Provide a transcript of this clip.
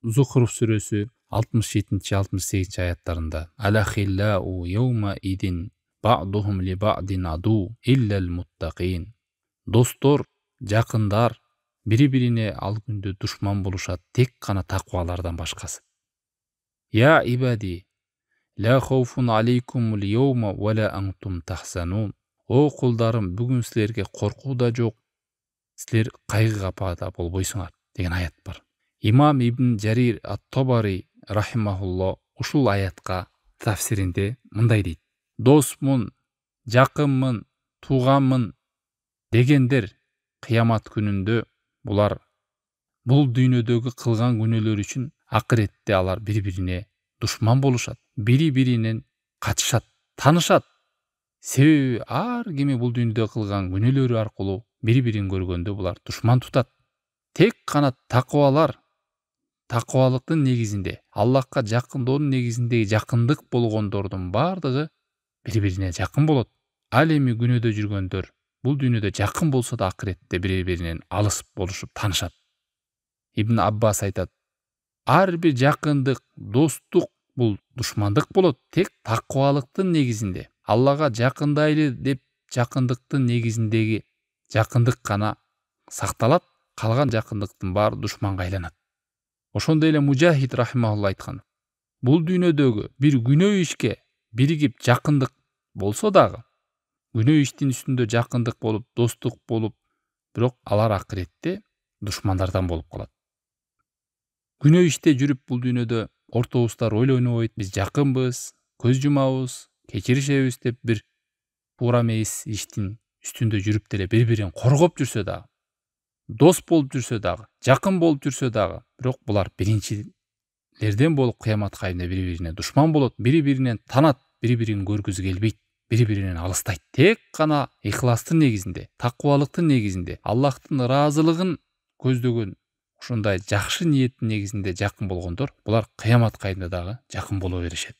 Zuhruf сүрөсү 67-68 аяттарында Алахиллау яума идин ба'духум ли ба'дин аду иллал муттақин. Достор, жакындар бири-бирине ал күндө душман болушат, тек гана таквалардан башкасы. Я ибади ла хауфун алейкумул яума ва ла антум тахзанун. О кулдарым, бүгүн силерге коркуу да жок, силер кайгы капада болбойсуңар деген аят бар. Имам Ибн Жарир ат-Табари рахимахулло ушул аятка тафсиринде мындай дейт: досмун, жакынмын, тууганмын дегендер кыямат күнүндө булар бул дүйнөдөгү кылган күнөөлөр үчүн акыретте алар бири-бирине душман болушат, бири-биринен качышат, танышат. Себеби ар кими бул дүйнөдө кылган күнөөлөрү аркылуу бири-бирин көргөндө булар душман тутат. Тек гана таквалар, таквалыктын негизинде, Аллахка жакындоонун негизиндеги жакындык болгондордун бардыгы бири-бирине жакын болот. Ал эми күнөөдө жүргөндөр бул дүйнөдө жакын болсо да акыретте бири-биринен алыс болушуп танышат. Ибн Аббас айтат: ар бир жакындык, достук бул душмандык болот. Тек таквалыктын негизинде, Аллага жакындайлы деп жакындыктын негизиндеги жакындык гана сакталат, калган жакындыктын баары душманга айланат. Ошондой эле Мужахид рахимахулла айткан: бул дүйнөдөгү бир күнөө ишке биригип жакындык болсо дагы, күнөө иштин үстүндө жакындык болуп, достук болуп, бирок алар акыретте душмандардан болуп калат. Күнөө иште жүрүп бул дүйнөдө ортобуздар ойлонбойт, биз жакынбыз, көз жумабыз, кечиришебиз деп бир туура эмес иштин үстүндө жүрүп деле бири-бирин коргоп жүрсө дагы, дос болуп жүрсө дагы, жакын болуп жүрсө дагы, бирок булар биринчилерден болуп кыяматка айында бири-бирине душман болот, бири-биринен танат, бири-бирин көргүсү келбейт, бири-биринен алыстайт. Тек гана ихластын негизинде, таквалыктын негизинде, Аллахтын ыраазылыгын көздөгөн ушундай жакшы ниеттин негизинде жакын болгондор булар кыяматка айында дагы жакын боло беришет.